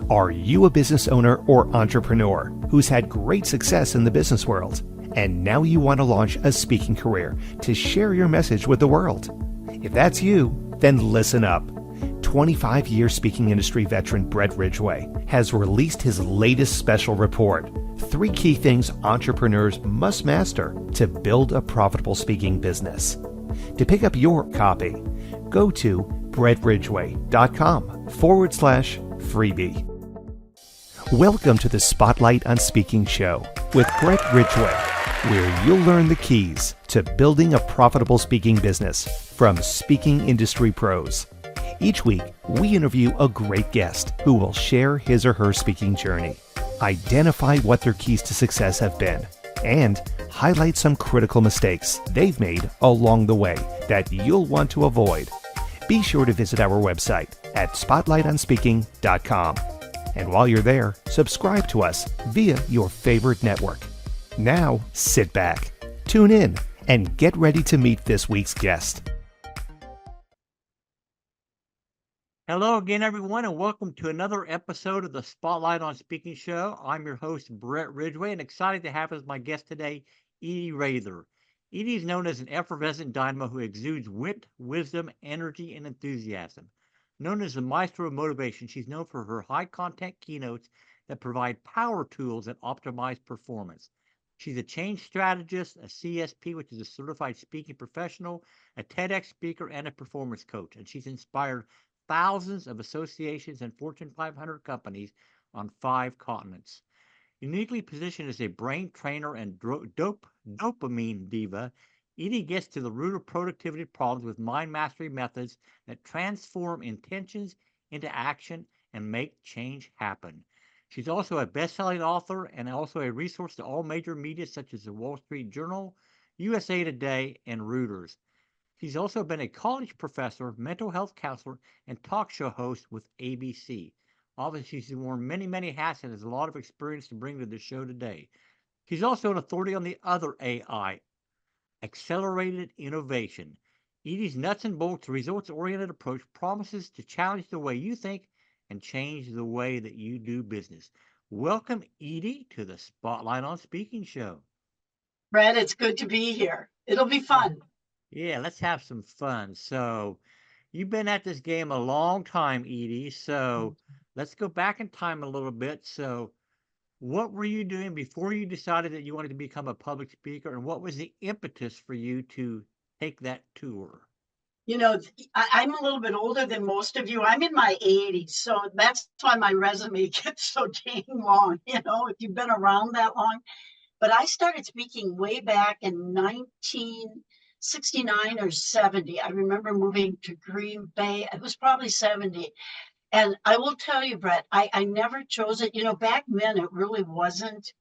Are you a business owner or entrepreneur who's had great success in the business world, and now you want to launch a speaking career to share your message with the world? If that's you, then listen up. 25-year speaking industry veteran Brett Ridgway has released his latest special report, 3 key things entrepreneurs must master to build a profitable speaking business. To pick up your copy, go to brettridgway.com/freebie. Welcome to the Spotlight on Speaking show with Brett Ridgway, where you'll learn the keys to building a profitable speaking business from speaking industry pros. Each week, we interview a great guest who will share his or her speaking journey, identify what their keys to success have been, and highlight some critical mistakes they've made along the way that you'll want to avoid. Be sure to visit our website at spotlightonspeaking.com. And while you're there, subscribe to us via your favorite network. Now, sit back, tune in, and get ready to meet this week's guest. Hello again, everyone, and welcome to another episode of the Spotlight on Speaking show. I'm your host, Brett Ridgway, and excited to have as my guest today, Edie Raether. Edie is known as an effervescent dynamo who exudes wit, wisdom, energy, and enthusiasm. Known as the Maestro of Motivation, she's known for her high-content keynotes that provide power tools that optimize performance. She's a change strategist, a CSP, which is a certified speaking professional, a TEDx speaker, and a performance coach. And she's inspired thousands of associations and Fortune 500 companies on 5 continents. Uniquely positioned as a brain trainer and dopamine diva, Edie gets to the root of productivity problems with mind mastery methods that transform intentions into action and make change happen. She's also a best-selling author and also a resource to all major media such as the Wall Street Journal, USA Today, and Reuters. She's also been a college professor, mental health counselor, and talk show host with ABC. Obviously, she's worn many, many hats and has a lot of experience to bring to the show today. She's also an authority on the other AI, accelerated innovation. Edie's nuts and bolts, results-oriented approach promises to challenge the way you think and change the way that you do business. Welcome, Edie, to the Spotlight on Speaking show. Brett, it's good to be here. It'll be fun. Yeah, let's have some fun. So, you've been at this game a long time, Edie. So, let's go back in time a little bit. So, what were you doing before you decided that you wanted to become a public speaker, and what was the impetus for you to take that tour? You know, I'm a little bit older than most of you. I'm in my 80s, so that's why my resume gets so dang long, if you've been around that long. But I started speaking way back in 1969 or 70. I remember moving to Green Bay. It was probably 70. And I will tell you, Brett, I never chose it. Back then it really wasn't.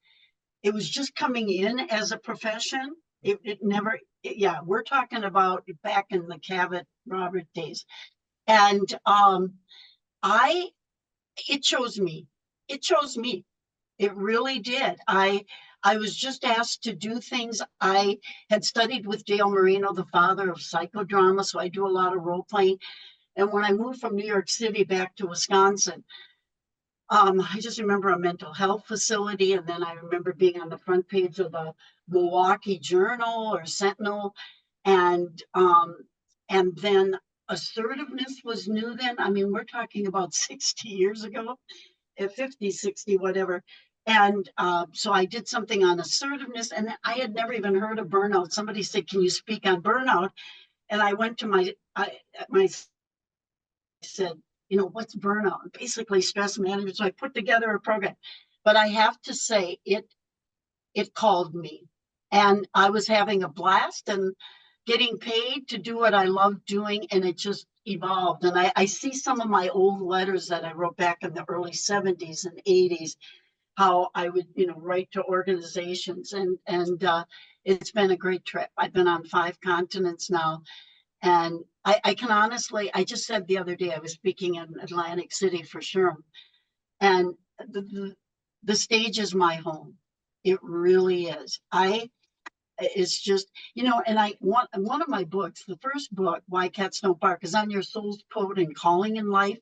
It was just coming in as a profession. We're talking about back in the Cavett Robert days. And it chose me. It chose me. It really did. I was just asked to do things. I had studied with Dale Marino, the father of psychodrama, so I do a lot of role playing. And when I moved from New York City back to Wisconsin, I just remember a mental health facility. And then I remember being on the front page of the Milwaukee Journal or Sentinel. And then assertiveness was new then. I mean, we're talking about 60 years ago, 50, 60, whatever. And so I did something on assertiveness, and I had never even heard of burnout. Somebody said, "Can you speak on burnout?" And I went to my said, what's burnout? Basically stress management. So I put together a program. But I have to say, it called me. And I was having a blast and getting paid to do what I love doing. And it just evolved. And I see some of my old letters that I wrote back in the early 70s and 80s, how I would, write to organizations. And it's been a great trip. I've been on 5 continents now. And I can honestly, I just said the other day, I was speaking in Atlantic City for SHRM, and the stage is my home. It really is. It's just, and one of my books, the first book, Why Cats Don't Bark, is on your soul's code and calling in life.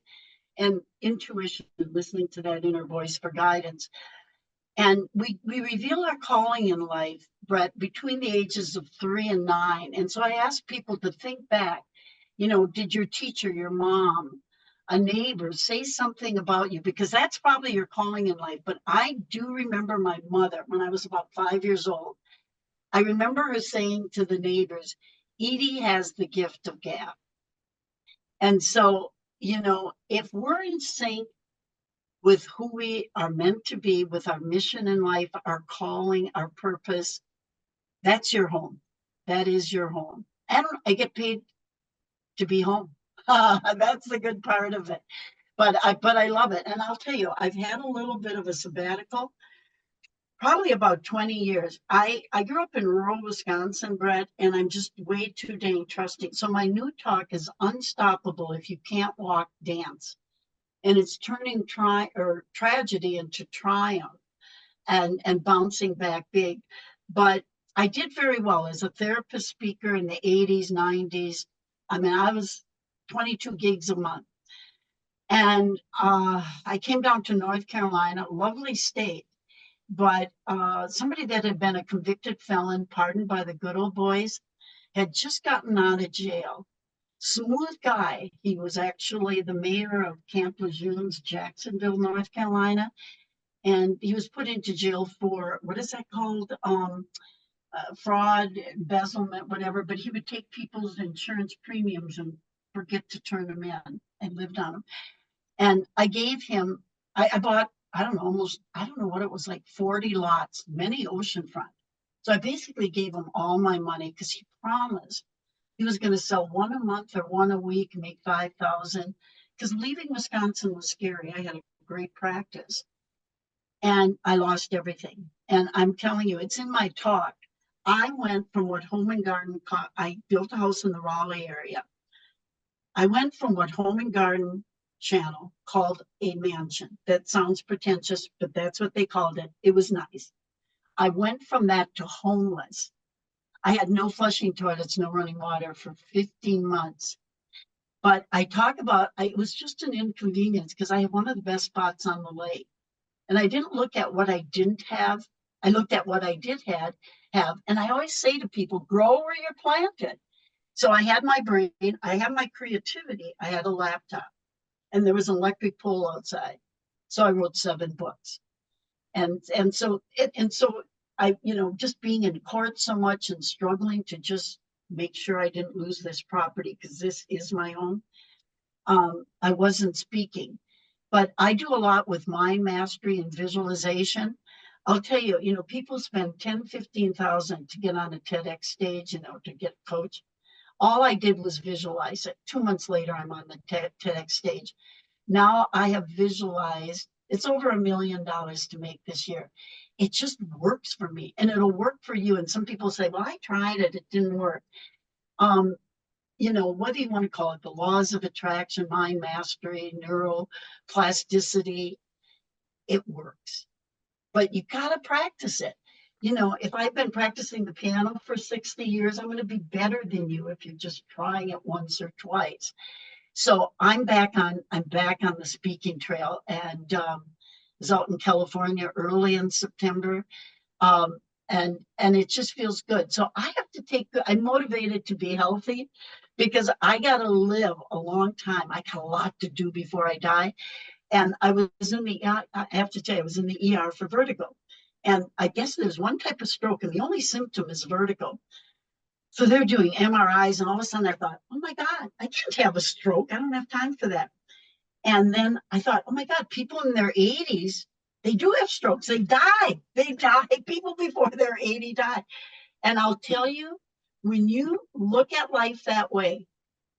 and intuition, listening to that inner voice for guidance. And we reveal our calling in life, Brett, between the ages of 3 and 9. And so I ask people to think back, did your teacher, your mom, a neighbor say something about you? Because that's probably your calling in life. But I do remember my mother when I was about 5 years old. I remember her saying to the neighbors, Edie has the gift of gab. And so, if we're in sync with who we are meant to be, with our mission in life, our calling, our purpose, that's your home. That is your home. And I get paid to be home. That's the good part of it. But I love it. And I'll tell you, I've had a little bit of a sabbatical, probably about 20 years. I grew up in rural Wisconsin, Brett, and I'm just way too dang trusting. So my new talk is Unstoppable If You Can't Walk, Dance. And it's turning tragedy into triumph and bouncing back big. But I did very well as a therapist speaker in the 80s, 90s. I mean, I was 22 gigs a month. And I came down to North Carolina, lovely state, but somebody that had been a convicted felon, pardoned by the good old boys, had just gotten out of jail. Smooth guy. He was actually the mayor of Camp Lejeune's, Jacksonville, North Carolina. And he was put into jail for, what is that called? Fraud, embezzlement, whatever. But he would take people's insurance premiums and forget to turn them in and lived on them. And I gave him, I bought, I don't know what it was, like 40 lots, many oceanfront. So I basically gave him all my money because he promised he was going to sell one a month or one a week, make 5,000. Because leaving Wisconsin was scary. I had a great practice. And I lost everything. And I'm telling you, it's in my talk. I went from what Home and Garden, I built a house in the Raleigh area. I went from what Home and Garden channel called a mansion. That sounds pretentious, but that's what they called it. It was nice. I went from that to homeless. I had no flushing toilets, no running water for 15 months. But I talk about, it was just an inconvenience because I had one of the best spots on the lake. And I didn't look at what I didn't have. I looked at what I did have. And I always say to people, grow where you're planted. So I had my brain, I had my creativity, I had a laptop, and there was an electric pole outside. So I wrote 7 books. And so I, just being in court so much and struggling to just make sure I didn't lose this property because this is my own. I wasn't speaking, but I do a lot with mind mastery and visualization. I'll tell you, people spend 10, 15,000 to get on a TEDx stage, to get coached. All I did was visualize it. 2 months later, I'm on the TEDx stage. Now I have visualized, it's over $1 million to make this year. It just works for me and it'll work for you. And some people say, well, I tried it, it didn't work. What do you want to call it? The laws of attraction, mind mastery, neuroplasticity, it works. But you got to practice it. If I've been practicing the piano for 60 years, I'm going to be better than you if you're just trying it once or twice. So I'm back on the speaking trail, and was out in California early in September. And it just feels good. So I have to I'm motivated to be healthy because I got to live a long time. I got a lot to do before I die. And I was in the, I have to tell you, I was in the ER for vertigo. And I guess there's one type of stroke, and the only symptom is vertigo. So they're doing MRIs, and all of a sudden I thought, oh my God, I can't have a stroke. I don't have time for that. And then I thought, oh my God, people in their 80s, they do have strokes. They die. People before they're 80 die. And I'll tell you, when you look at life that way,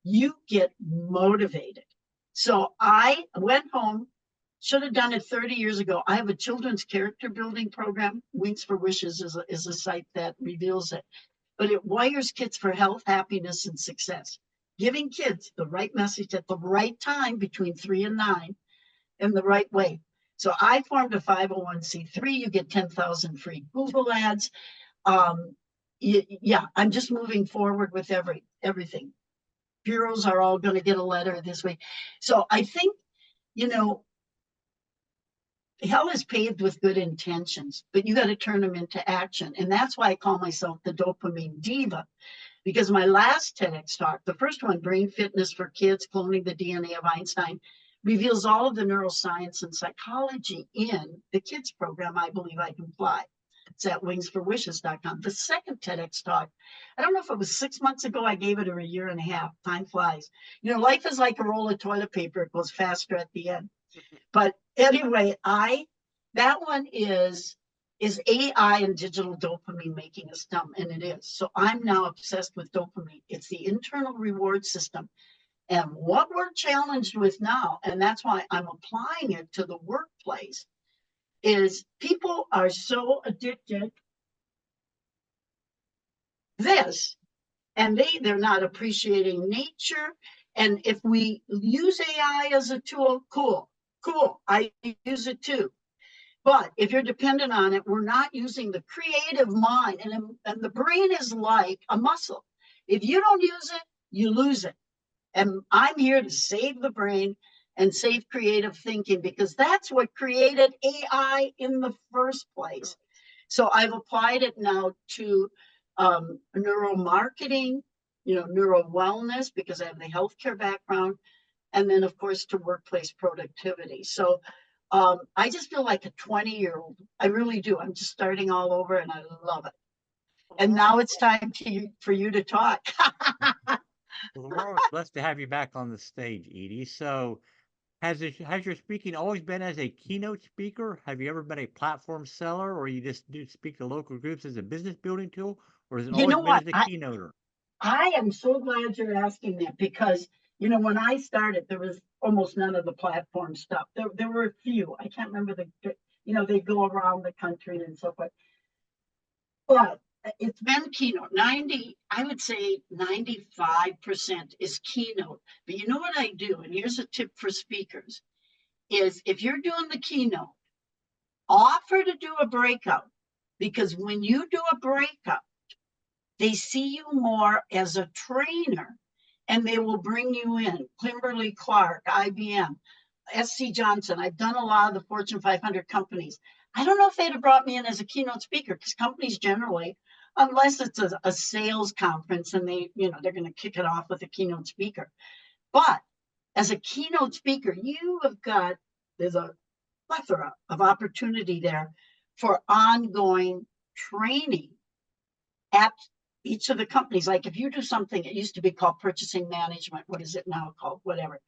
you get motivated. So I went home, should have done it 30 years ago. I have a children's character building program. Wings for Wishes is a site that reveals it. But it wires kids for health, happiness, and success. Giving kids the right message at the right time between 3 and 9 in the right way. So I formed a 501c3. You get 10,000 free Google ads. I'm just moving forward with everything. Bureaus are all going to get a letter this week. So I think you know, hell is paved with good intentions, but you got to turn them into action. And that's why I call myself the dopamine diva, because my last TEDx talk, the first one, Brain Fitness for Kids, Cloning the DNA of Einstein, reveals all of the neuroscience and psychology in the kids program, I Believe I Can Fly. It's at wingsforwishes.com. The second TEDx talk, I don't know if it was 6 months ago, I gave it, or a year and a half. Time flies. You know, life is like a roll of toilet paper. It goes faster at the end. But anyway, that one is AI and digital dopamine making us dumb? And it is. So I'm now obsessed with dopamine. It's the internal reward system. And what we're challenged with now, and that's why I'm applying it to the workplace, is people are so addicted this, and they're not appreciating nature. And if we use AI as a tool, cool, I use it too. But if you're dependent on it, we're not using the creative mind. And the brain is like a muscle. If you don't use it, you lose it. And I'm here to save the brain and save creative thinking, because that's what created AI in the first place. So I've applied it now to neuromarketing, neuro wellness, because I have the healthcare background, and then of course to workplace productivity. So I just feel like a 20-year-old. I really do. I'm just starting all over, and I love it. And now it's time for you to talk. Well, we're blessed to have you back on the stage, Edie. So, has your speaking always been as a keynote speaker? Have you ever been a platform seller, or you just do speak to local groups as a business building tool, or has it You always know been what? as a keynoter? I am so glad you're asking that, because, when I started, there was almost none of the platform stuff. There were a few. I can't remember they go around the country and so forth. But it's been keynote. I would say 95% is keynote. But you know what I do? And here's a tip for speakers, is if you're doing the keynote, offer to do a breakout, because when you do a breakout, they see you more as a trainer, and they will bring you in. Kimberly Clark, IBM, SC Johnson. I've done a lot of the Fortune 500 companies. I don't know if they'd have brought me in as a keynote speaker, because companies generally, unless it's a sales conference and they're going to kick it off with a keynote speaker. But as a keynote speaker, there's a plethora of opportunity there for ongoing training at each of the companies. Like if you do something, it used to be called purchasing management. What is it now called? Whatever.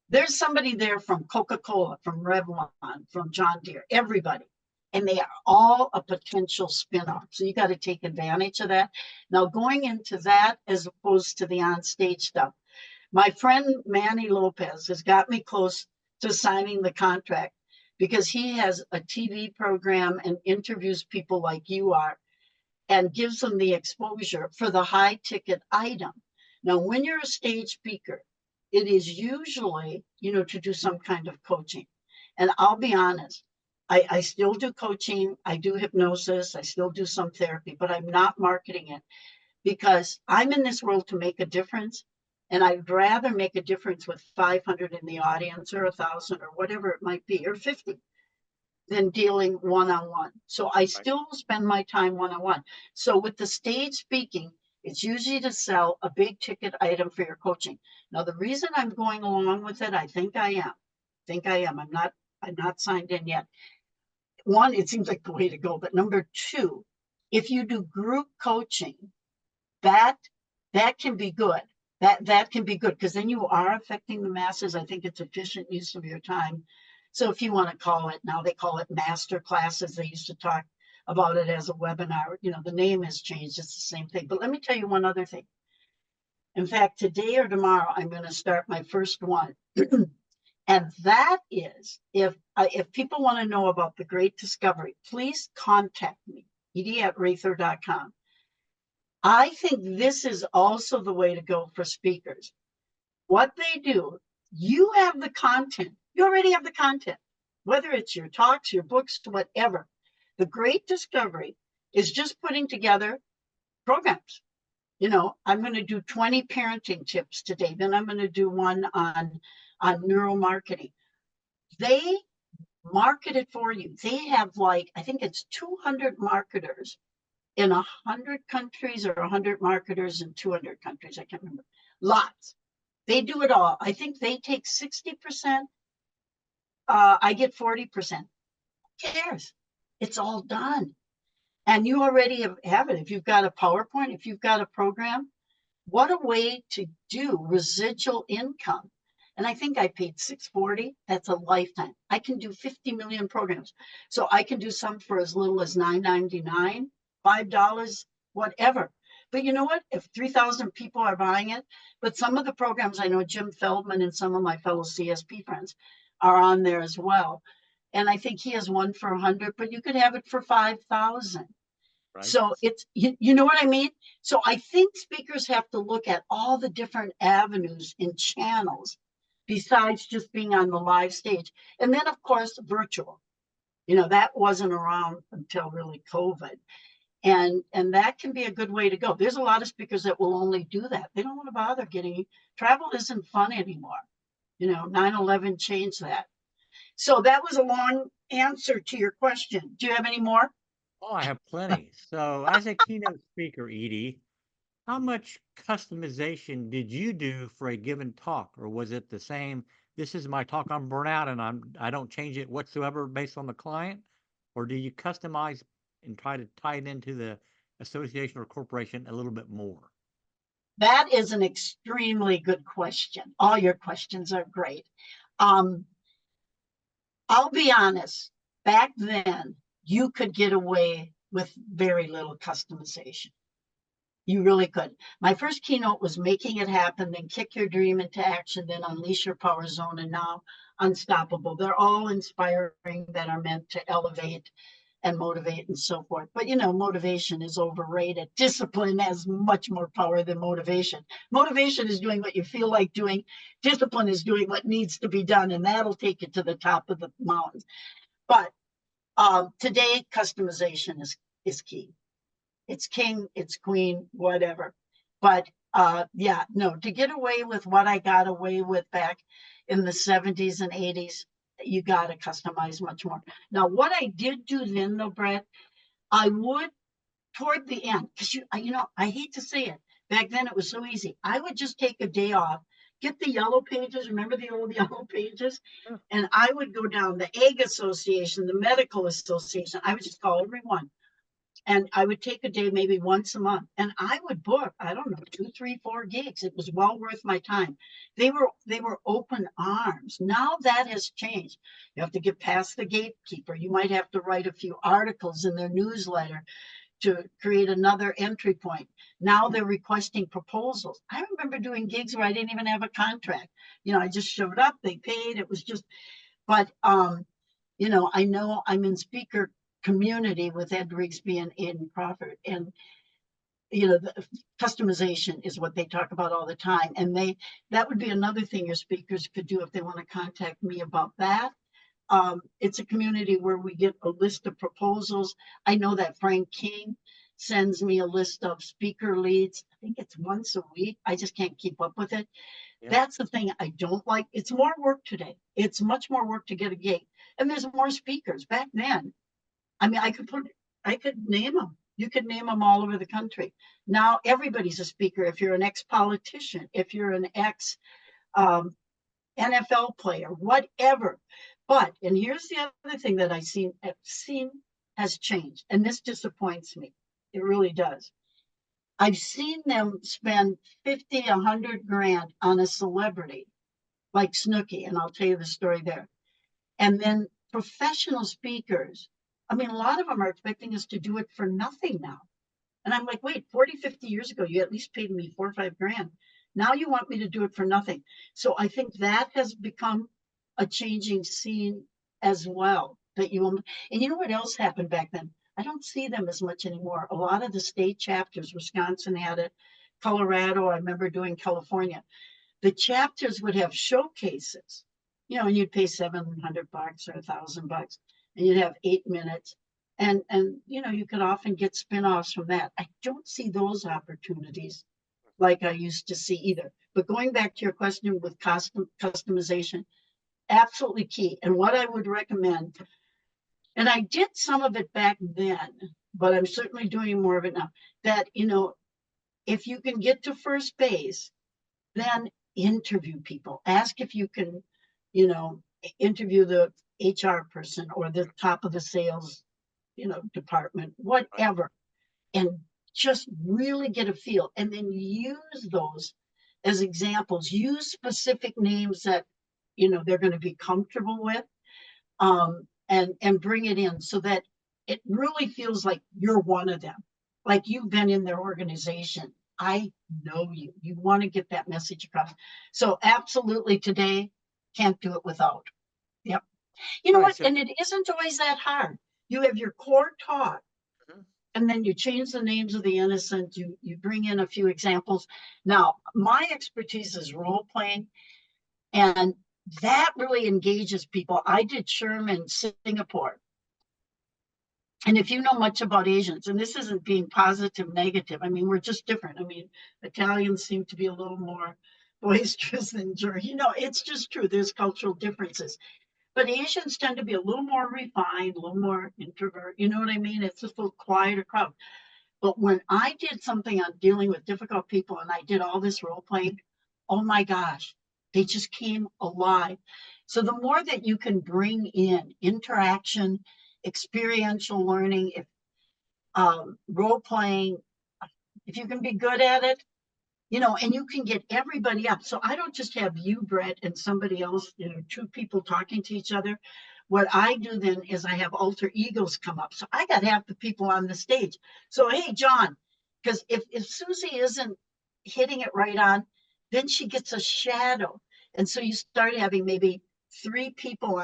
There's somebody there from Coca-Cola, from Revlon, from John Deere, everybody. And they are all a potential spin-off. So you got to take advantage of that. Now, going into that as opposed to the on-stage stuff, my friend Manny Lopez has got me close to signing the contract, because he has a TV program and interviews people like you are, and gives them the exposure for the high ticket item. Now, when you're a stage speaker, it is usually, to do some kind of coaching. And I'll be honest, I still do coaching, I do hypnosis, I still do some therapy, but I'm not marketing it, because I'm in this world to make a difference. And I'd rather make a difference with 500 in the audience, or 1,000, or whatever it might be, or 50, than dealing one-on-one. So I still spend my time one-on-one. So with the stage speaking, it's usually to sell a big ticket item for your coaching. Now, the reason I'm going along with it, I think I am. I'm not signed in yet. One, it seems like the way to go. But number two, if you do group coaching, that can be good. That can be good, because then you are affecting the masses. I think it's efficient use of your time. So if you want to call it, now they call it master classes. They used to talk about it as a webinar. The name has changed. It's the same thing. But let me tell you one other thing. In fact, today or tomorrow, I'm going to start my first one. And that is, if people want to know about the Great Discovery, please contact me, edie@raether.com. I think this is also the way to go for speakers. What they do, you have the content. You already have the content, whether it's your talks, your books, whatever. The Great Discovery is just putting together programs. I'm going to do 20 parenting tips today. Then I'm going to do one on neuromarketing. They market it for you. They have like, I think it's 200 marketers in 100 countries or 100 marketers in 200 countries. I can't remember. Lots. They do it all. I think they take 60%. I get 40%. Who cares? It's all done. And you already have it. If you've got a PowerPoint, if you've got a program, what a way to do residual income. And I think I paid $640. That's a lifetime. I can do 50 million programs. So I can do some for as little as $9.99, $5, whatever. But you know what? If 3,000 people are buying it, but some of the programs, I know Jim Feldman and some of my fellow CSP friends are on there as well. And I think he has one for 100, but you could have it for 5,000. Right. So it's, you know what I mean? So I think speakers have to look at all the different avenues and channels besides just being on the live stage. And then, of course, virtual. You know, that wasn't around until really COVID. And that can be a good way to go. There's a lot of speakers that will only do that. They don't want to bother getting, travel isn't fun anymore. You know, 9/11 changed that. So that was a long answer to your question. Do you have any more? Oh, I have plenty. So as a keynote speaker, Edie, how much customization did you do for a given talk? Or was it the same, this is my talk on burnout and I don't change it whatsoever based on the client? Or do you customize and try to tie it into the association or corporation a little bit more? That is an extremely good question. All your questions are great. I'll be honest, back then, you could get away with very little customization. You really could. My first keynote was making it happen, then kick your dream into action, then unleash your power zone, and now unstoppable. They're all inspiring that are meant to elevate and motivate and so forth. But you know, motivation is overrated. Discipline has much more power than motivation. Motivation is doing what you feel like doing. Discipline is doing what needs to be done, and that'll take you to the top of the mountain. But today, customization is key. It's king, it's queen, whatever. But yeah, no, to get away with what I got away with back in the 70s and 80s, you got to customize much more. Now, what I did do then, though, Brett, I would, toward the end, because you know, I hate to say it, back then it was so easy. I would just take a day off, get the yellow pages, remember the old yellow pages? And I would go down the Egg Association, the Medical Association. I would just call everyone. And I would take a day maybe once a month, and I would book, I don't know, 2, 3, 4 gigs. It was well worth my time. They were open arms. Now that has changed. You have to get past the gatekeeper. You might have to write a few articles in their newsletter to create another entry point. Now they're requesting proposals. I remember doing gigs where I didn't even have a contract. You know, I just showed up, they paid. It was just, but you know I'm in speaker community with Ed Rigsby and Aidan Crawford, and you know, the customization is what they talk about all the time, and that would be another thing your speakers could do if they want to contact me about that. It's a community where we get a list of proposals. I know that Frank King sends me a list of speaker leads. I think it's once a week. I just can't keep up with it. Yeah. That's the thing I don't like. It's more work today. It's much more work to get a gig, and there's more speakers. Back then, I mean, I could name them. You could name them all over the country. Now everybody's a speaker. If you're an ex-politician, if you're an ex-NFL player, whatever. But, and here's the other thing that I've seen has changed, and this disappoints me. It really does. I've seen them spend 50, 100 grand on a celebrity like Snooki, and I'll tell you the story there. And then professional speakers, I mean, a lot of them are expecting us to do it for nothing now. And I'm like, wait, 40, 50 years ago, you at least paid me 4 or 5 grand. Now you want me to do it for nothing. So I think that has become a changing scene as well. And you know what else happened back then? I don't see them as much anymore. A lot of the state chapters, Wisconsin had it, Colorado, I remember doing California. The chapters would have showcases, you know, and you'd pay $700 or $1,000. And you'd have 8 minutes, and you know, you could often get spin-offs from that. I don't see those opportunities like I used to see either. But going back to your question with customization, absolutely key. And what I would recommend, and I did some of it back then, but I'm certainly doing more of it now, that, if you can get to first base, then interview people. Ask if you can, interview the HR person or the top of the sales, department, whatever, and just really get a feel. And then use those as examples. Use specific names that, they're going to be comfortable with, and bring it in so that it really feels like you're one of them, like you've been in their organization. I know you. You want to get that message across. So absolutely today, can't do it without. Yep. You know All right, what? so And it isn't always that hard. You have your core talk, Mhm. and then you change the names of the innocent. You bring in a few examples. Now, my expertise is role playing, and that really engages people. I did SHRM in Singapore. And if you know much about Asians, and this isn't being positive, negative, I mean, we're just different. I mean, Italians seem to be a little more boisterous than German. It's just true. There's cultural differences. But Asians tend to be a little more refined, a little more introvert. You know what I mean? It's just a little quieter crowd. But when I did something on dealing with difficult people and I did all this role playing, oh my gosh, they just came alive. So the more that you can bring in interaction, experiential learning, if role playing, if you can be good at it, and you can get everybody up. So I don't just have you, Brett, and somebody else, two people talking to each other. What I do then is I have alter egos come up. So I got half the people on the stage. So, hey, John, because if Susie isn't hitting it right on, then she gets a shadow. And so you start having maybe 3 people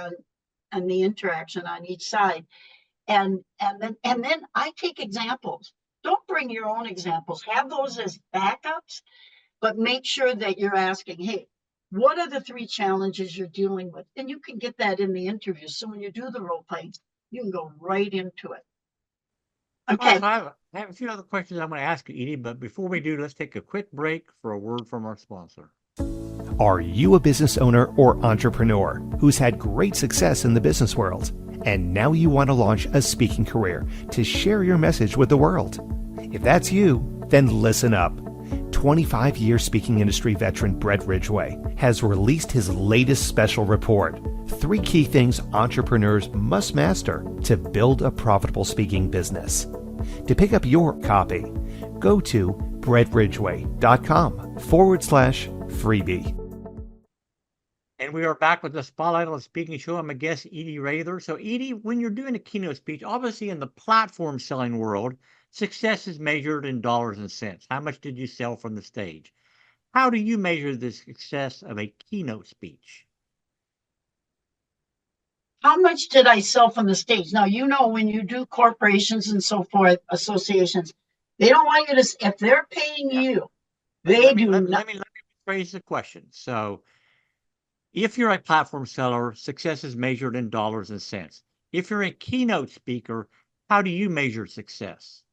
on the interaction on each side. And then I take examples. Don't bring your own examples. Have those as backups, but make sure that you're asking, hey, what are the 3 challenges you're dealing with? And you can get that in the interview. So when you do the role playing, you can go right into it. all right, Okay. so I have a few other questions I'm going to ask you, Edie, but before we do, let's take a quick break for a word from our sponsor. Are you a business owner or entrepreneur who's had great success in the business world, and now you want to launch a speaking career to share your message with the world? If that's you, then listen up. 25-year speaking industry veteran Brett Ridgway has released his latest special report, 3 key things entrepreneurs must master to build a profitable speaking business. To pick up your copy, go to brettridgway.com/freebie. And we are back with the Spotlight on Speaking show. I'm a guest, Edie Raether. So, Edie, when you're doing a keynote speech, obviously in the platform selling world, success is measured in dollars and cents. How much did you sell from the stage? How do you measure the success of a keynote speech? How much did I sell from the stage? Now, when you do corporations and so forth, associations, they don't want you to, if they're paying Yeah. you, Let they me do let not. me rephrase the question. So, if you're a platform seller, success is measured in dollars and cents. If you're a keynote speaker, how do you measure success?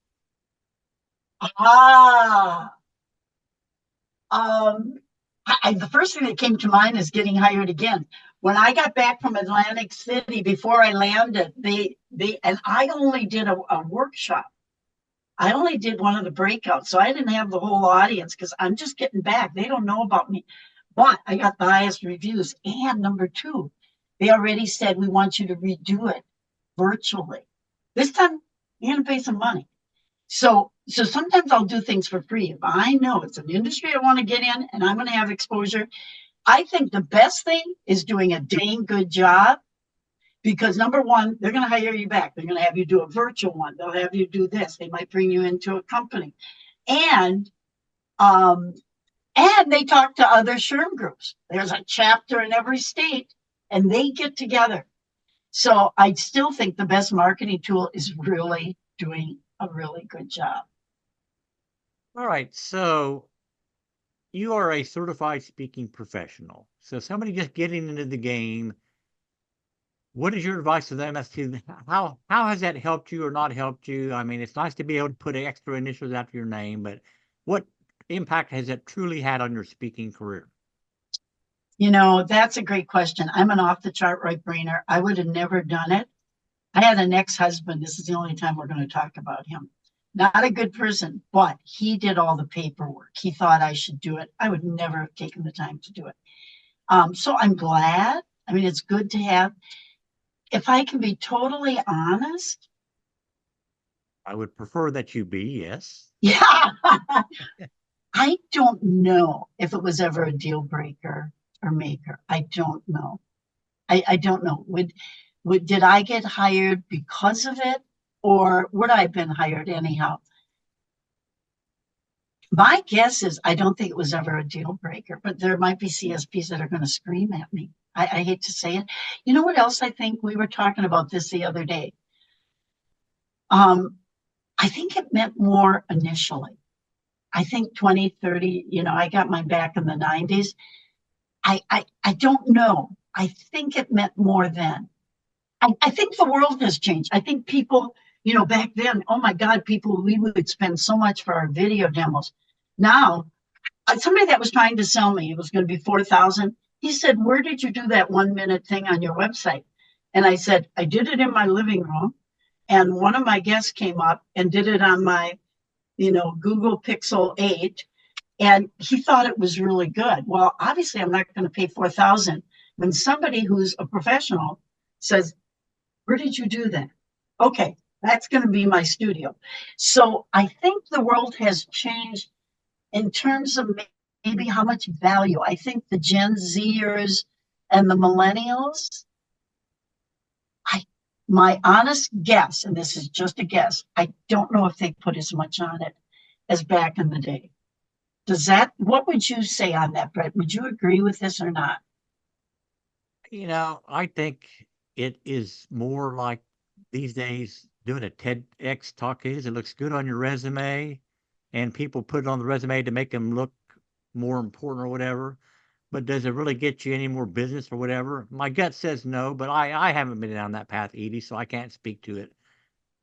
Ah, the first thing that came to mind is getting hired again. When I got back from Atlantic City, before I landed, and I only did a workshop. I only did one of the breakouts, so I didn't have the whole audience because I'm just getting back. They don't know about me, but I got the highest reviews. And number 2, they already said, we want you to redo it virtually. This time, you're going to pay some money. So sometimes I'll do things for free. If I know it's an industry I want to get in and I'm going to have exposure, I think the best thing is doing a dang good job, because number 1, they're going to hire you back. They're going to have you do a virtual one. They'll have you do this. They might bring you into a company. And they talk to other SHRM groups. There's a chapter in every state, and they get together. So I still think the best marketing tool is really doing a really good job. All right, so you are a certified speaking professional. So somebody just getting into the game, what is your advice to them as to how has that helped you or not helped you? I mean, it's nice to be able to put extra initials after your name, but what impact has that truly had on your speaking career? That's a great question. I'm an off the chart right brainer. I would have never done it. I had an ex-husband. This is the only time we're going to talk about him. Not a good person, but he did all the paperwork. He thought I should do it. I would never have taken the time to do it. So I'm glad. I mean, it's good to have. If I can be totally honest, I would prefer that you be, yes. yeah, I don't know if it was ever a deal breaker or maker. I don't know. I don't know. Did I get hired because of it, or would I have been hired anyhow? My guess is I don't think it was ever a deal breaker, but there might be CSPs that are going to scream at me. I hate to say it. You know what else I think? We were talking about this the other day. I think it meant more initially. I think 20, 30, I got mine back in the 90s. I don't know. I think it meant more then. I think the world has changed. I think people, back then, oh my God, we would spend so much for our video demos. Now, somebody that was trying to sell me, it was going to be 4,000. He said, "Where did you do that 1 minute thing on your website?" And I said, "I did it in my living room." And one of my guests came up and did it on my, Google Pixel 8. And he thought it was really good. Well, obviously, I'm not going to pay 4,000 when somebody who's a professional says, "Where did you do that?" Okay, that's going to be my studio. So I think the world has changed in terms of maybe how much value. I think the Gen Zers and the millennials, my honest guess, and this is just a guess, I don't know if they put as much on it as back in the day. What would you say on that, Brett? Would you agree with this or not? I think it is more like these days doing a TEDx talk is. It looks good on your resume, and people put it on the resume to make them look more important or whatever. But does it really get you any more business or whatever? My gut says no, but I haven't been down that path, Edie, so I can't speak to it.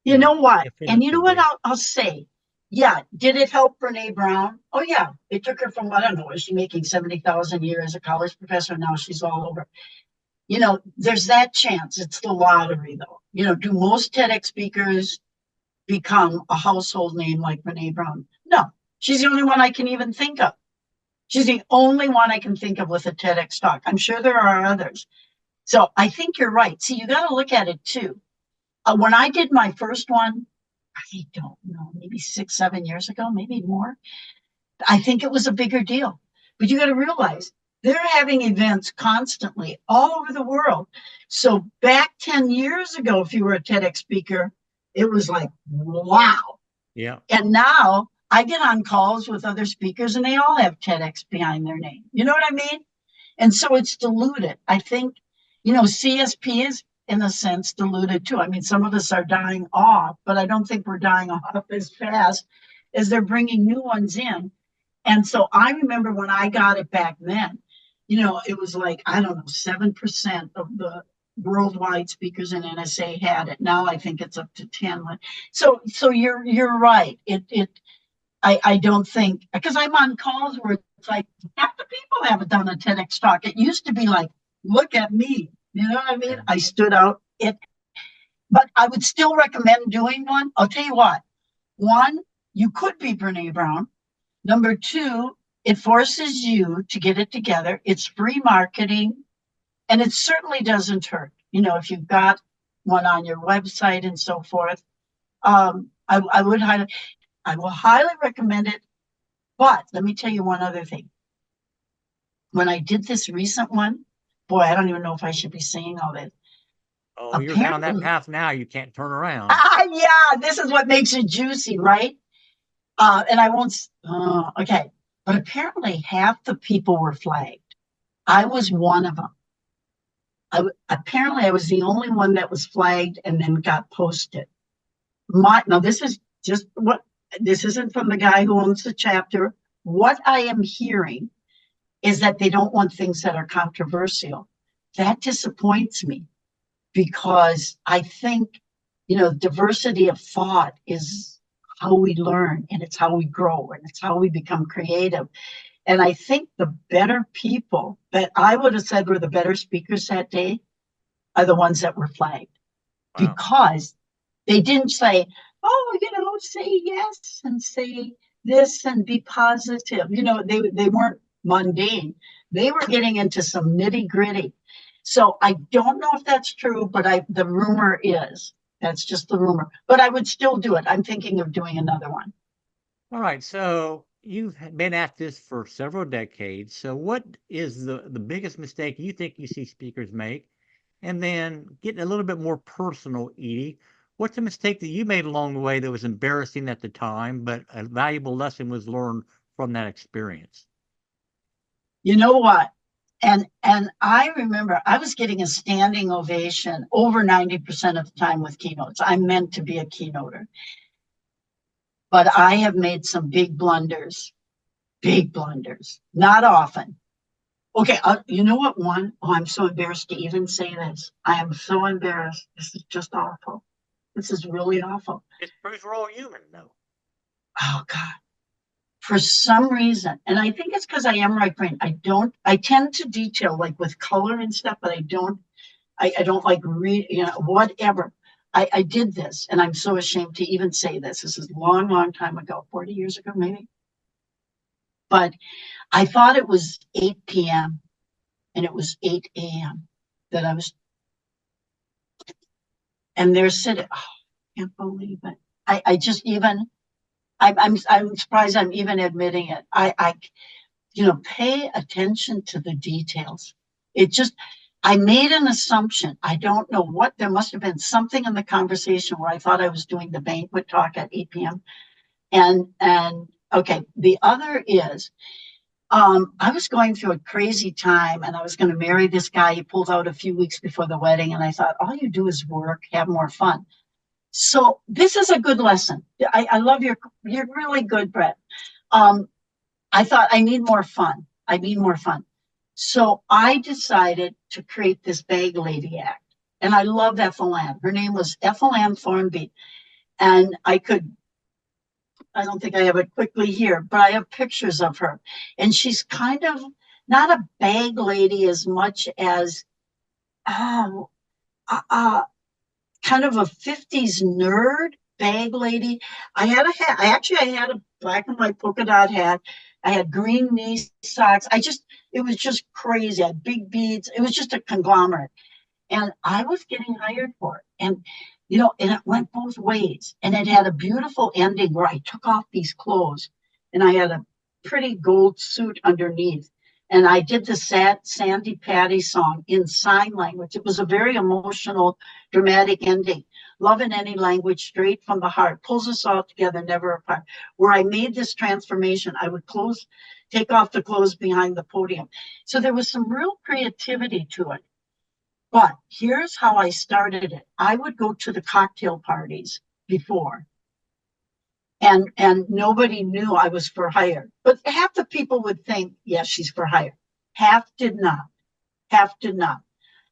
You know what? And you know what definitively. I'll say? Yeah, did it help Brene Brown? Oh yeah, it took her from, I don't know, is she making 70,000 a year as a college professor? Now she's all over. There's that chance. It's the lottery, though. Do most TEDx speakers become a household name like Brene Brown? No, she's the only one I can even think of. She's the only one I can think of with a TEDx talk. I'm sure there are others. So I think you're right. See, you got to look at it too. When I did my first one, I don't know, maybe 6, 7 years ago, maybe more, I think it was a bigger deal. But you got to realize they're having events constantly all over the world. So back 10 years ago, if you were a TEDx speaker, it was like, wow. Yeah. And now I get on calls with other speakers and they all have TEDx behind their name. You know what I mean? And so it's diluted. I think, CSP is in a sense diluted too. I mean, some of us are dying off, but I don't think we're dying off as fast as they're bringing new ones in. And so I remember when I got it back then, it was like, I don't know, 7% of the worldwide speakers in NSA had it. Now I think it's up to 10. So you're right. I don't think, because I'm on calls where it's like half the people haven't done a TEDx talk. It used to be like, look at me. You know what I mean? I stood out. But I would still recommend doing one. I'll tell you what. One, you could be Brene Brown. Number two, it forces you to get it together. It's free marketing, and it certainly doesn't hurt. If you've got one on your website and so forth, I will highly recommend it. But let me tell you one other thing. When I did this recent one, boy, I don't even know if I should be saying all this. Oh, you're down that path now. You can't turn around. Yeah, this is what makes it juicy, right? And I won't. Okay, but apparently half the people were flagged. I was one of them. Apparently I was the only one that was flagged and then got posted. Now this is just this isn't from the guy who owns the chapter. What I am hearing is that they don't want things that are controversial. That disappoints me because I think, diversity of thought is how we learn and it's how we grow and it's how we become creative. And I think the better people that I would have said were the better speakers that day are the ones that were flagged. Wow. Because they didn't say, oh, say yes and say this and be positive. They weren't mundane. They were getting into some nitty gritty. So I don't know if that's true, but the rumor is that's just the rumor. But I would still do it. I'm thinking of doing another one. All right. So you've been at this for several decades. So what is the biggest mistake you think you see speakers make? And then getting a little bit more personal, Edie, what's a mistake that you made along the way that was embarrassing at the time, but a valuable lesson was learned from that experience? You know what? And I remember I was getting a standing ovation over 90% of the time with keynotes. I'm meant to be a keynoter. But I have made some big blunders. Not often. Okay, you know what one? Oh, I'm so embarrassed to even say this. I am so embarrassed. This is just awful. This is really awful. It's because we're all human, though. Oh, God. For some reason, and I think it's because I am right brain. I tend to detail like with color and stuff, but I don't like read, whatever. I did this, and I'm so ashamed to even say this. This is a long, long time ago, 40 years ago, maybe. But I thought it was 8 p.m. and it was 8 a.m. that I was, and they're sitting, oh, I can't believe it. I'm surprised I'm even admitting it. Pay attention to the details. I made an assumption. I don't know what, there must have been something in the conversation where I thought I was doing the banquet talk at 8 p.m. And okay, the other is, I was going through a crazy time and I was going to marry this guy. He pulled out a few weeks before the wedding. And I thought, all you do is work, have more fun. So this is a good lesson. I love you're really good, Brett. I thought I need more fun. So I decided to create this Bag Lady act. And I love Ethel Ann. Her name was Ethel Ann Thornby. And I don't think I have it quickly here, but I have pictures of her. And she's kind of not a bag lady as much as kind of a 50s nerd bag lady. I had a hat. I had a black and white polka dot hat. I had green knee socks. It was just crazy. I had big beads. It was just a conglomerate. And I was getting hired for it. And it went both ways. And it had a beautiful ending where I took off these clothes and I had a pretty gold suit underneath. And I did the sad Sandy Patty song in sign language. It was a very emotional, dramatic ending. Love in any language, straight from the heart, pulls us all together, never apart. Where I made this transformation, I would take off the clothes behind the podium. So there was some real creativity to it. But here's how I started it. I would go to the cocktail parties before, and nobody knew I was for hire. But half the people would think, yes, she's for hire. Half did not.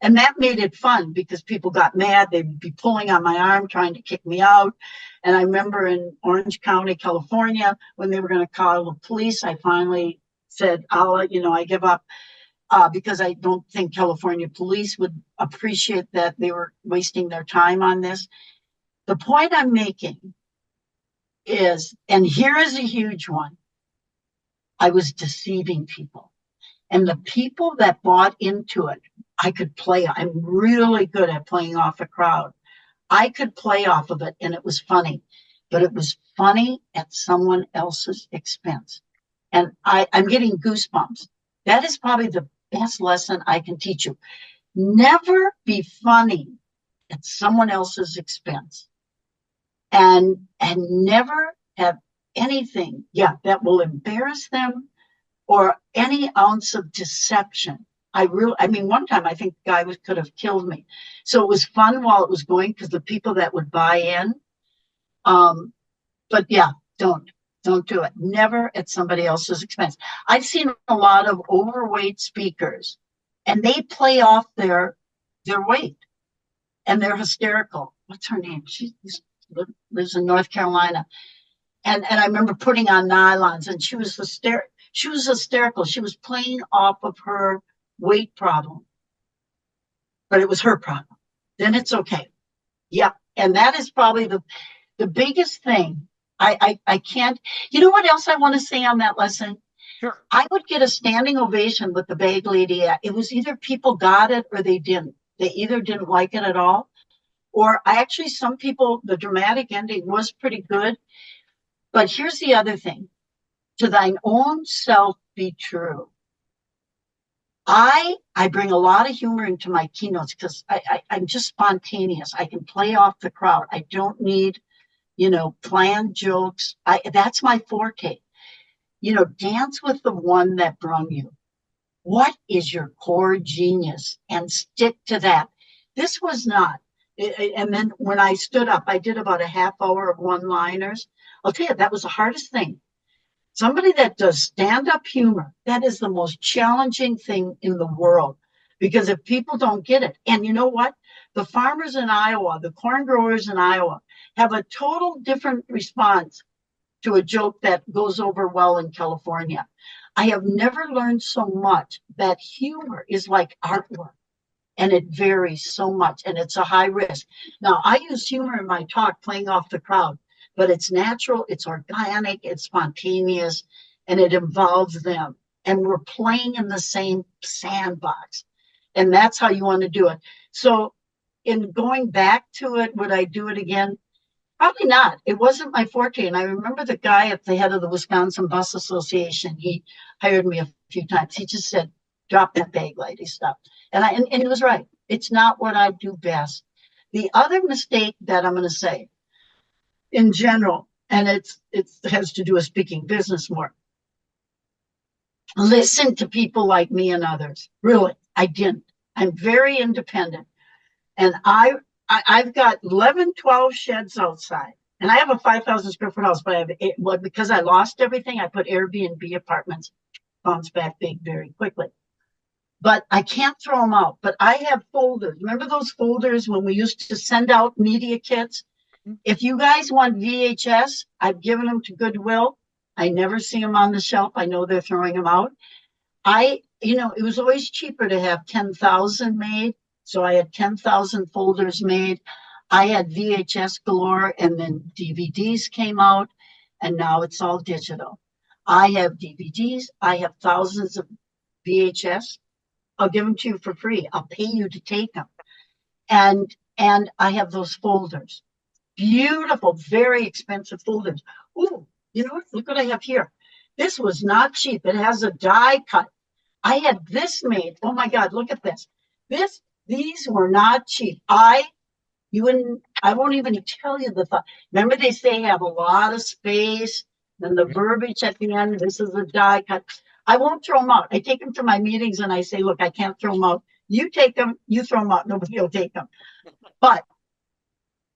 And that made it fun because people got mad. They'd be pulling on my arm, trying to kick me out. And I remember in Orange County, California, when they were going to call the police, I finally said, I give up. Because I don't think California police would appreciate that they were wasting their time on this. The point I'm making is, and here is a huge one, I was deceiving people. And the people that bought into it, I could play. I'm really good at playing off a crowd. I could play off of it and it was funny, but it was funny at someone else's expense. And I'm getting goosebumps. That is probably the best lesson I can teach you. Never be funny at someone else's expense. And never have anything, that will embarrass them or any ounce of deception. One time I think the guy could have killed me. So it was fun while it was going because the people that would buy in. But don't do it. Never at somebody else's expense. I've seen a lot of overweight speakers and they play off their weight and they're hysterical. What's her name? She lives in North Carolina. And I remember putting on nylons and she was hysterical. She was hysterical. She was playing off of her weight problem, but it was her problem. Then it's okay. Yep. And that is probably the biggest thing. I can't, you know what else I want to say on that lesson? Sure. I would get a standing ovation with the bag lady. It was either people got it or they didn't. They either didn't like it at all, or actually some people, the dramatic ending was pretty good. But here's the other thing. To thine own self be true. I bring a lot of humor into my keynotes because I'm just spontaneous. I can play off the crowd. I don't need, planned jokes. That's my forte. Dance with the one that brung you. What is your core genius? And stick to that. This was not. And then when I stood up, I did about a half hour of one-liners. I'll tell you, that was the hardest thing. Somebody that does stand-up humor, that is the most challenging thing in the world. Because if people don't get it, and you know what? The farmers in Iowa, the corn growers in Iowa, have a total different response to a joke that goes over well in California. I have never learned so much that humor is like artwork, and it varies so much, and it's a high risk. Now, I use humor in my talk, playing off the crowd, but it's natural, it's organic, it's spontaneous, and it involves them. And we're playing in the same sandbox. And that's how you want to do it. So in going back to it, would I do it again? Probably not. It wasn't my forte. And I remember the guy at the head of the Wisconsin Bus Association, he hired me a few times. He just said, drop that bag lady stuff. And he was right. It's not what I do best. The other mistake that I'm going to say in general, and it has to do with speaking business more. Listen to people like me and others. Really, I didn't. I'm very independent. And I've got 11, 12 sheds outside. And I have a 5,000 square foot house, but I have because I lost everything, I put Airbnb apartments, bounce back big very quickly. But I can't throw them out. But I have folders. Remember those folders when we used to send out media kits? If you guys want VHS, I've given them to Goodwill. I never see them on the shelf. I know they're throwing them out. It was always cheaper to have 10,000 made. So I had 10,000 folders made. I had VHS galore, and then DVDs came out, and now it's all digital. I have DVDs. I have thousands of VHS. I'll give them to you for free. I'll pay you to take them. And I have those folders. Beautiful, very expensive folders. Ooh, you know what? Look what I have here. This was not cheap. It has a die cut. I had this made. Oh my God, look at this. These were not cheap. I won't even tell you the thought. Remember they say have a lot of space, then the verbiage at the end, this is a die cut. I won't throw them out. I take them to my meetings and I say, look, I can't throw them out. You take them, you throw them out, nobody will take them. But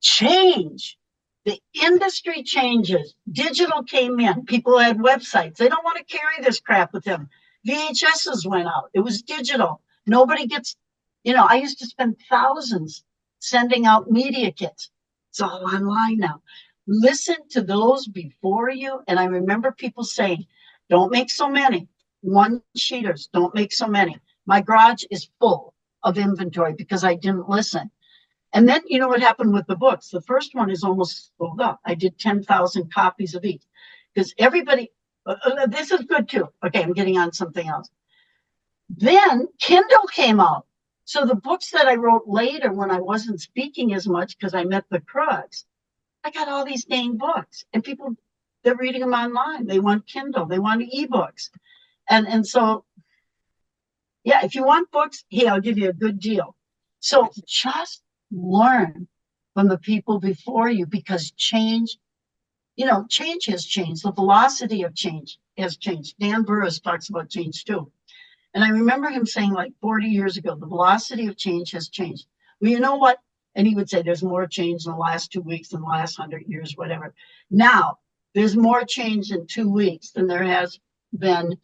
change. The industry changes. Digital came in. People had websites. They don't want to carry this crap with them. VHSs went out. It was digital. Nobody gets, I used to spend thousands sending out media kits. It's all online now. Listen to those before you. And I remember people saying, don't make so many. One-sheeters, don't make so many. My garage is full of inventory because I didn't listen. And then, you know what happened with the books? The first one is almost sold out. I did 10,000 copies of each because everybody, this is good too. Okay, I'm getting on something else. Then Kindle came out. So the books that I wrote later when I wasn't speaking as much because I met the crooks, I got all these dang books and people, they're reading them online. They want Kindle, they want ebooks. And so, yeah, if you want books, hey, I'll give you a good deal. So just learn from the people before you because change has changed. The velocity of change has changed. Dan Burrus talks about change too. And I remember him saying like 40 years ago, the velocity of change has changed. Well, you know what? And he would say there's more change in the last 2 weeks than the last 100 years, whatever. Now, there's more change in 2 weeks than there has been,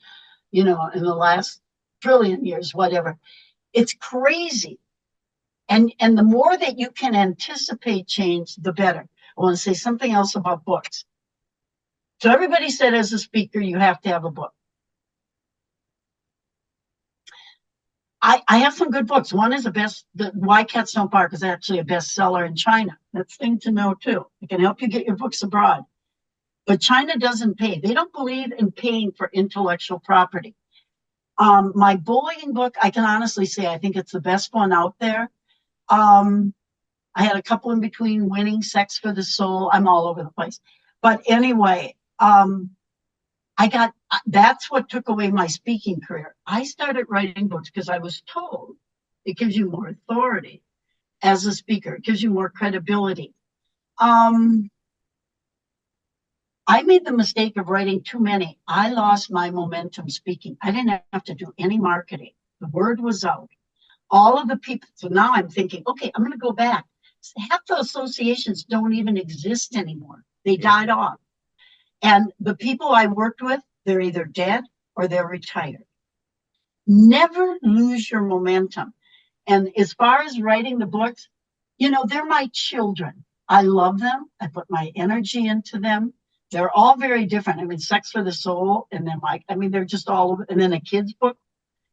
in the last trillion years, whatever. It's crazy. And the more that you can anticipate change, the better. I want to say something else about books. So everybody said as a speaker, you have to have a book. I have some good books. One is the Why Cats Don't Bark is actually a bestseller in China. That's a thing to know too. It can help you get your books abroad. But China doesn't pay. They don't believe in paying for intellectual property. My bullying book, I can honestly say, I think it's the best one out there. I had a couple in between, Winning, Sex for the Soul. I'm all over the place. But anyway, that's what took away my speaking career. I started writing books because I was told it gives you more authority as a speaker. It gives you more credibility. I made the mistake of writing too many. I lost my momentum speaking. I didn't have to do any marketing. The word was out. All of the people. So now I'm thinking, okay, I'm going to go back. Half the associations don't even exist anymore. They died off. And the people I worked with, they're either dead or they're retired. Never lose your momentum. And as far as writing the books, they're my children. I love them. I put my energy into them. They're all very different. I mean, Sex for the Soul, and then they're just all over. And then a kid's book,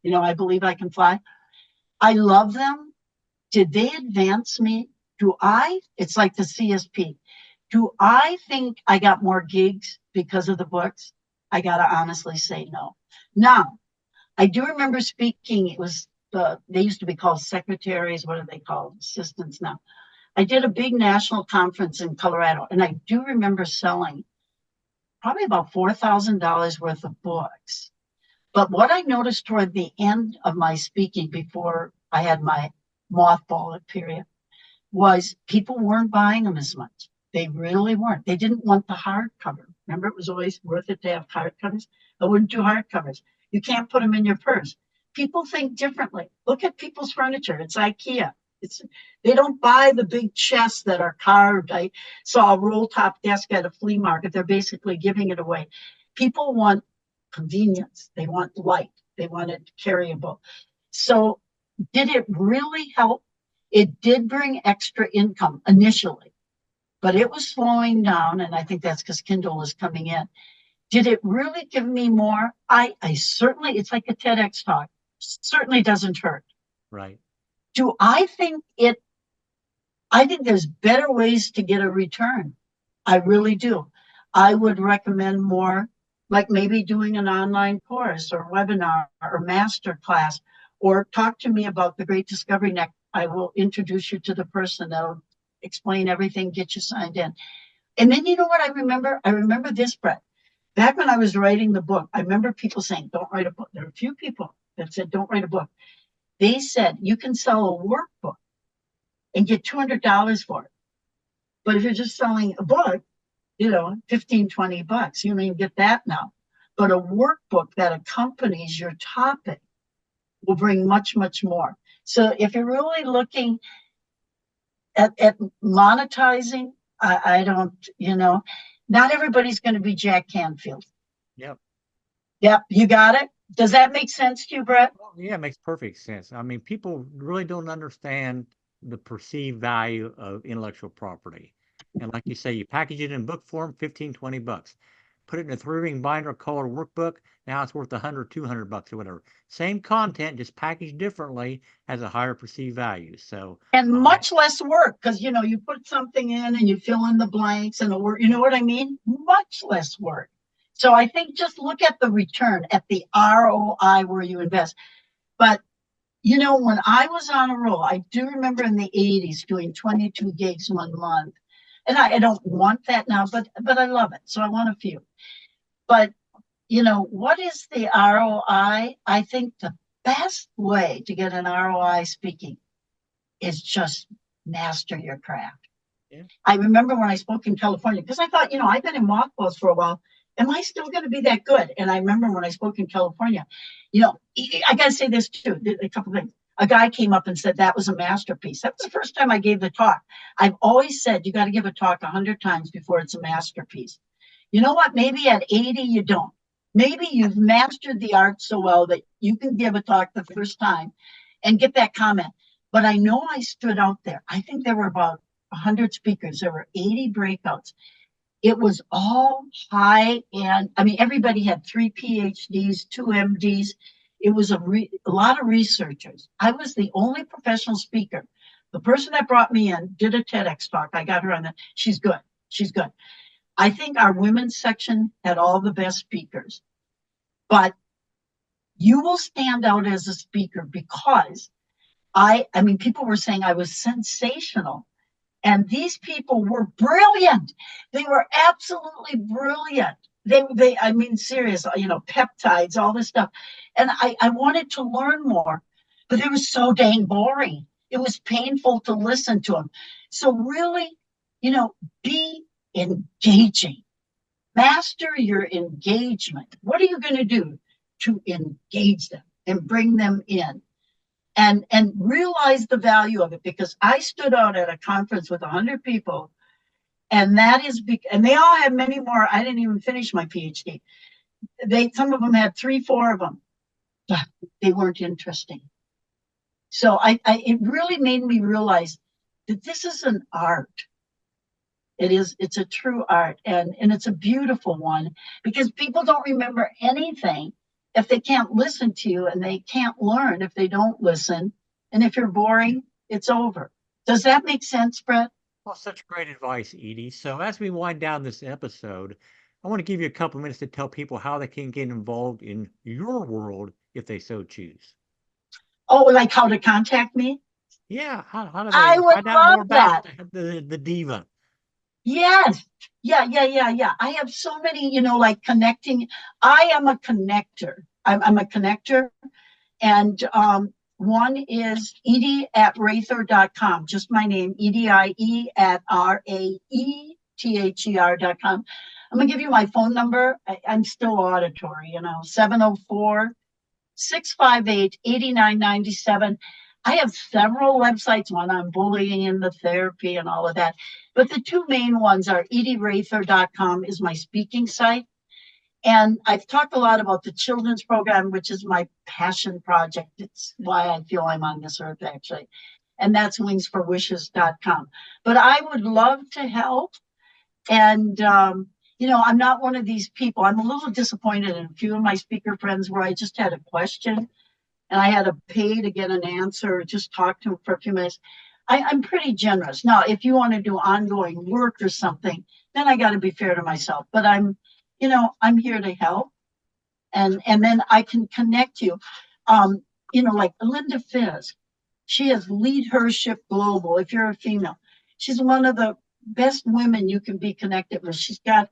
I Believe I Can Fly. I love them. Did they advance me? It's like the CSP. Do I think I got more gigs because of the books? I got to honestly say no. Now, I do remember speaking. It was they used to be called secretaries. What are they called? Assistants now. I did a big national conference in Colorado, and I do remember selling probably about $4,000 worth of books. But what I noticed toward the end of my speaking, before I had my mothball period, was people weren't buying them as much. They really weren't. They didn't want the hardcover. Remember, it was always worth it to have hardcovers. I wouldn't do hardcovers. You can't put them in your purse. People think differently. Look at people's furniture. It's IKEA. They don't buy the big chests that are carved. I saw a roll top desk at a flea market. They're basically giving it away. People want convenience. They want light. They want it carryable. So did it really help? It did bring extra income initially, but it was slowing down. And I think that's because Kindle is coming in. Did it really give me more? I certainly, it's like a TEDx talk. Certainly doesn't hurt. Right. Do I think there's better ways to get a return. I really do. I would recommend more, like maybe doing an online course or webinar or master class, or talk to me about the Great Discovery Next. I will introduce you to the person that'll explain everything, get you signed in. And then you know what I remember? I remember this, Brett. Back when I was writing the book, I remember people saying, don't write a book. There are a few people that said, don't write a book. They said, you can sell a workbook and get $200 for it. But if you're just selling a book, $15, $20, you don't even get that now. But a workbook that accompanies your topic will bring much, much more. So if you're really looking at monetizing, I don't, not everybody's going to be Jack Canfield. Yep. Yep. You got it. Does that make sense to you, Brett? Well, yeah, it makes perfect sense. I mean, people really don't understand the perceived value of intellectual property. And like you say, you package it in book form, $15, $20. Put it in a 3-ring binder colored workbook. Now it's worth $100, $200 or whatever. Same content, just packaged differently, has a higher perceived value. So and much less work, because you put something in and you fill in the blanks and the work. You know what I mean? Much less work. So I think just look at the return, at the ROI where you invest. But when I was on a roll, I do remember in the 80s doing 22 gigs 1 month. And I don't want that now, but I love it. So I want a few. But, what is the ROI? I think the best way to get an ROI speaking is just master your craft. Yeah. I remember when I spoke in California, because I thought, I've been in mothballs for a while. Am I still going to be that good? And I remember when I spoke in California, I got to say this too, a couple of things. A guy came up and said that was a masterpiece. That was the first time I gave the talk. I've always said you got to give a talk 100 times before it's a masterpiece. You know what? Maybe at 80 you don't. Maybe you've mastered the art so well that you can give a talk the first time and get that comment. But I know I stood out there. I think there were about 100 speakers. There were 80 breakouts. It was all high, and everybody had 3 PhDs, 2 MDs. It was a lot of researchers. I was the only professional speaker. The person that brought me in did a TEDx talk. I got her on that. She's good. She's good. I think our women's section had all the best speakers. But you will stand out as a speaker because I mean, people were saying I was sensational. And these people were brilliant. They were absolutely brilliant. I mean, serious, peptides, all this stuff. And I wanted to learn more, but they were so dang boring. It was painful to listen to them. So really, be engaging. Master your engagement. What are you going to do to engage them and bring them in? And realize the value of it, because I stood out at a conference with 100 people, and and they all had many more. I didn't even finish my PhD. Some of them had 3, 4 of them, but they weren't interesting. So it really made me realize that this is an art. It's a true art, and it's a beautiful one, because people don't remember anything if they can't listen to you, and they can't learn if they don't listen. And if you're boring, it's over. Does that make sense, Brett? Well, such great advice, Edie. So as we wind down this episode, I want to give you a couple minutes to tell people how they can get involved in your world if they so choose. Oh, like how to contact me? Yeah. How do they I would find out more love about that. the diva? Yes. Yeah. I have so many, like connecting. I am a connector. I'm a connector. And one is Edie@Raether.com. Just my name, EDIE@RAETHER.com. I'm going to give you my phone number. I'm still auditory, 704-658-8997. I have several websites, one on bullying and the therapy and all of that. But the two main ones are EdieRaether.com is my speaking site. And I've talked a lot about the children's program, which is my passion project. It's why I feel I'm on this earth, actually. And that's wingsforwishes.com. But I would love to help. And, I'm not one of these people. I'm a little disappointed in a few of my speaker friends where I just had a question and I had to pay to get an answer or just talk to them for a few minutes. I'm pretty generous. Now, if you want to do ongoing work or something, then I got to be fair to myself. But I'm here to help. And then I can connect you. Like Linda Fizz, she has Lead Hership Global. If you're a female, she's one of the best women you can be connected with. She's got,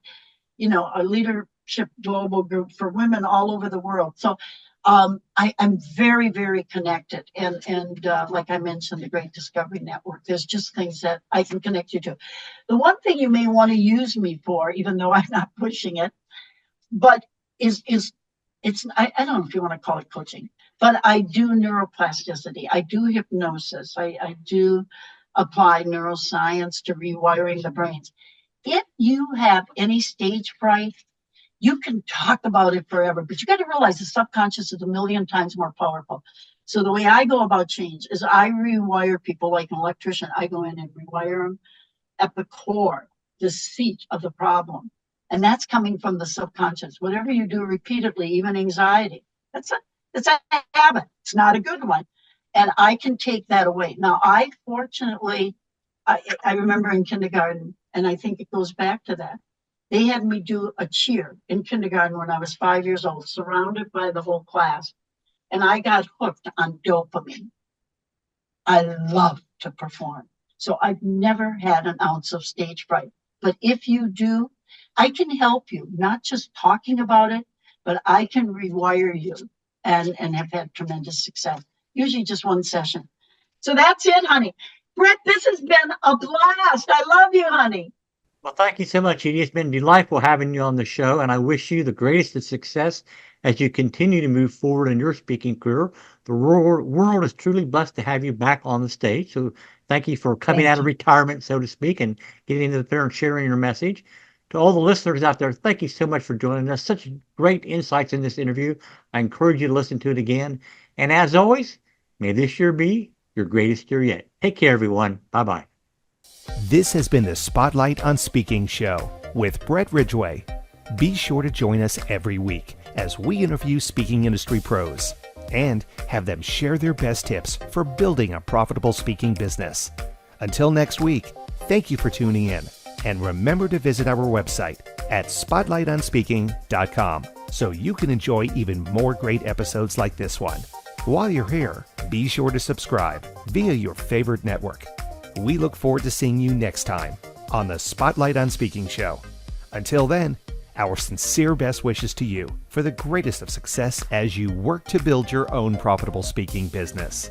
a leadership global group for women all over the world. So I'm very, very connected. And like I mentioned, the Great Discovery Network, there's just things that I can connect you to. The one thing you may want to use me for, even though I'm not pushing it, but I don't know if you want to call it coaching, but I do neuroplasticity. I do hypnosis. I do apply neuroscience to rewiring the brains. If you have any stage fright, you can talk about it forever, but you got to realize the subconscious is 1,000,000 times more powerful. So the way I go about change is I rewire people like an electrician. I go in and rewire them at the core, the seat of the problem. And that's coming from the subconscious. Whatever you do repeatedly, even anxiety, it's a habit. It's not a good one. And I can take that away. Now, I remember in kindergarten, and I think it goes back to that. They had me do a cheer in kindergarten when I was 5 years old, surrounded by the whole class. And I got hooked on dopamine. I love to perform. So I've never had an ounce of stage fright. But if you do, I can help you, not just talking about it, but I can rewire you and have had tremendous success. Usually just one session. So that's it, honey. Brett, this has been a blast. I love you, honey. Well, thank you so much, Edie. It's been delightful having you on the show, and I wish you the greatest of success as you continue to move forward in your speaking career. The world is truly blessed to have you back on the stage. So thank you for coming out of retirement, so to speak, and getting into there and sharing your message. To all the listeners out there, thank you so much for joining us. Such great insights in this interview. I encourage you to listen to it again. And as always, may this year be your greatest year yet. Take care, everyone. Bye-bye. This has been the Spotlight on Speaking show with Brett Ridgway. Be sure to join us every week as we interview speaking industry pros. and have them share their best tips for building a profitable speaking business. Until next week, thank you for tuning in, and remember to visit our website at spotlightonspeaking.com so you can enjoy even more great episodes like this one. While you're here, be sure to subscribe via your favorite network. We look forward to seeing you next time on the Spotlight on Speaking show. Until then, our sincere best wishes to you for the greatest of success as you work to build your own profitable speaking business.